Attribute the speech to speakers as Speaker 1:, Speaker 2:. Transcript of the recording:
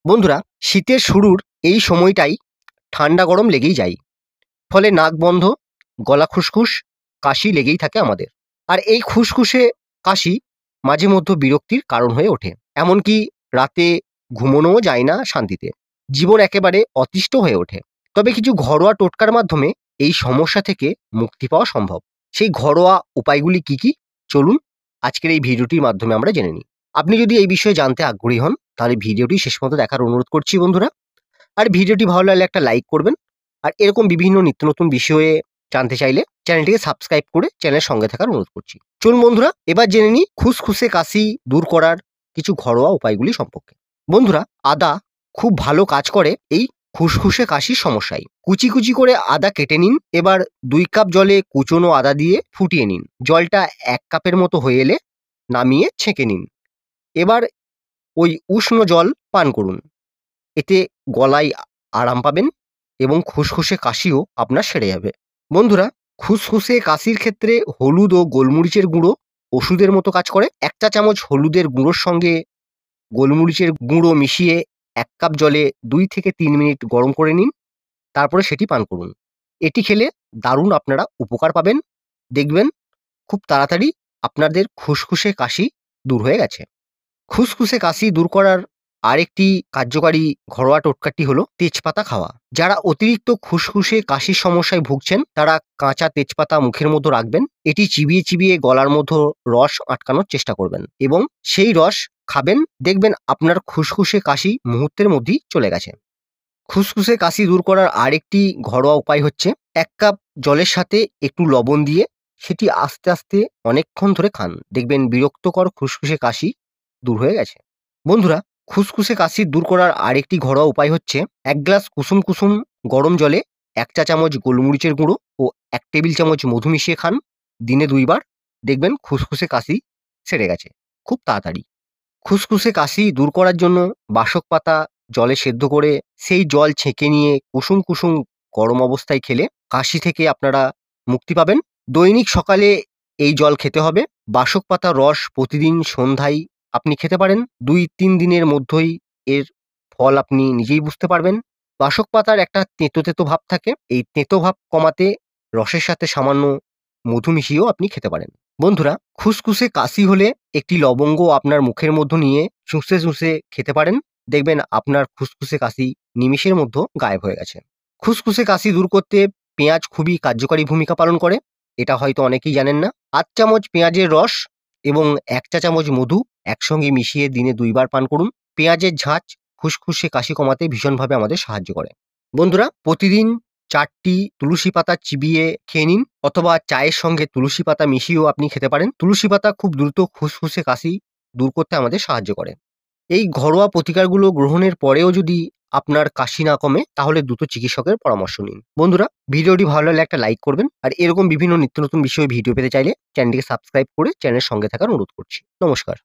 Speaker 1: বন্ধুরা, শীতের শুরুর এই সময়টাই ঠান্ডা গরম লেগেই যায়। ফলে নাক বন্ধ, গলা খুসখুস, কাশি লেগেই থাকে আমাদের। আর এই খুসখুসে কাশি মাঝে মধ্যে বিরক্তির কারণ হয়ে ওঠে। এমনকি রাতে ঘুমানোও যায় না শান্তিতে। জীবন একেবারে অতিষ্ঠ হয়ে ওঠে। তবে কিছু ঘরোয়া টোটকার মাধ্যমে এই সমস্যা থেকে মুক্তি পাওয়া সম্ভব। সেই ঘরোয়া উপায়গুলি কি কি? চলুন আজকের এই ভিডিওটির মাধ্যমে আমরা জেনে নিই। আপনি যদি এই বিষয়ে জানতে আগ্রহী হন তাহলে ভিডিওটি শেষ পর্যন্ত দেখার অনুরোধ করছি বন্ধুরা। আর ভিডিওটি ভালো লাগলে একটা লাইক করবেন। আর এরকম বিভিন্ন নিত্য নতুন বিষয়ে জানতে চাইলে চ্যানেলটিকে সাবস্ক্রাইব করে চ্যানেলের সঙ্গে থাকার অনুরোধ করছি। চলুন বন্ধুরা, এবার জেনে নিই খুসখুসে কাশি দূর করার কিছু ঘরোয়া উপায়গুলি সম্পর্কে। বন্ধুরা, আদা খুব ভালো কাজ করে এই খুসখুসে কাশির সমস্যায়। কুচি কুচি করে আদা কেটে নিন। এবার 2 কাপ জলে কুচনো আদা দিয়ে ফুটিয়ে নিন। জলটা 1 কাপের মতো হয়ে এলে নামিয়ে ছেঁকে নিন। এবার ওই উষ্ণ জল পান করুন। এতে গলায় আরাম পাবেন এবং খুসখুসে কাশিও আপনার সেরে যাবে। বন্ধুরা, খুসখুসে কাশির ক্ষেত্রে হলুদ ও গোলমরিচের গুঁড়ো ওষুধের মতো কাজ করে। 1 চা চামচ হলুদের গুঁড়োর সঙ্গে গোলমরিচের গুঁড়ো মিশিয়ে 1 কাপ জলে 2 থেকে 3 মিনিট গরম করে নিন। তারপরে সেটি পান করুন। এটি খেলে দারুণ আপনারা উপকার পাবেন। দেখবেন খুব তাড়াতাড়ি আপনাদের খুসখুসে কাশি দূর হয়ে গেছে। খুসখুসে কাশি দূর করার আরেকটি কার্যকারী ঘরোয়া টোটকাটি হলো তেজপাতা খাওয়া। যারা অতিরিক্ত খুসখুসে কাশির সমস্যায় ভুগছেন তারা কাঁচা তেজপাতা মুখের মধ্যে রাখবেন। এটি চিবিয়ে চিবিয়ে গলার মধ্যে রস আটকানোর চেষ্টা করবেন এবং সেই রস খাবেন। দেখবেন আপনার খুসখুসে কাশি মুহূর্তের মধ্যেই চলে গেছে। খুসখুসে কাশি দূর করার আরেকটি ঘরোয়া উপায় হচ্ছে 1 কাপ জলের সাথে একটু লবণ দিয়ে সেটি আস্তে আস্তে অনেকক্ষণ ধরে খান। দেখবেন বিরক্তকর খুসখুসে কাশি দূর হয়ে গেছে। বন্ধুরা, খুসখুসে কাশি দূর করার আরেকটি ঘরোয়া উপায় হচ্ছে 1 গ্লাস কুসুম কুসুম গরম জলে 1 চা চামচ গোলমরিচের গুঁড়ো ও 1 টেবিল চামচ মধু মিশিয়ে খান। দিনে 2 বার। দেখবেন খুসখুসে কাশি সেরে গেছে খুব তাড়াতাড়ি। খুসখুসে কাশি দূর করার জন্য বাসক পাতা জলে সেদ্ধ করে সেই জল ছেঁকে নিয়ে কুসুম কুসুম গরম অবস্থায় খেলে কাশি থেকে আপনারা মুক্তি পাবেন। দৈনিক সকালে এই জল খেতে হবে। বাসক পাতার রস প্রতিদিন সন্ধ্যায় আপনি খেতে পারেন। 2-3 দিনের মধ্যেই এর ফল আপনি নিজেই বুঝতে পারবেন। বাসক পাতার একটা তেঁতো তেঁতো ভাব থাকে। এই তেঁতো ভাব কমাতে রসের সাথে সামান্য মধু মিশিয়েও আপনি খেতে পারেন। বন্ধুরা, খুসখুসে কাশি হলে একটি লবঙ্গ আপনার মুখের মধ্যে নিয়ে চুষে চুষে খেতে পারেন। দেখবেন আপনার খুসখুসে কাশি নিমেষের মধ্যে গায়েব হয়ে গেছে। খুসখুসে কাশি দূর করতে পেঁয়াজ খুবই কার্যকারী ভূমিকা পালন করে। এটা হয়তো অনেকেই জানেন না। 8 চামচ পেঁয়াজের রস এবং 1 চা চামচ মধু একসঙ্গে মিশিয়ে দিনে 2 বার পান করুন। পেঁয়াজের ঝাঁজ খুসখুসে কাশি কমাতে ভীষণভাবে আমাদের সাহায্য করে। বন্ধুরা, প্রতিদিন 4টি তুলসী পাতা চিবিয়ে খেয়ে নিন অথবা চায়ের সঙ্গে তুলসী পাতা মিশিয়েও আপনি খেতে পারেন। তুলসী পাতা খুব দ্রুত খুসখুসে কাশি দূর করতে আমাদের সাহায্য করে। এই ঘরোয়া প্রতিকারগুলো গ্রহণের পরেও যদি আপনার কাশি না কমে তাহলে দ্রুত চিকিৎসকের পরামর্শ নিন। বন্ধুরা, ভিডিওটি ভালো লাগলে একটা লাইক করবেন। আর এরকম বিভিন্ন নিত্য নতুন বিষয়ে ভিডিও পেতে চাইলে চ্যানেলটিকে সাবস্ক্রাইব করে চ্যানেলের সঙ্গে থাকার অনুরোধ করছি। নমস্কার।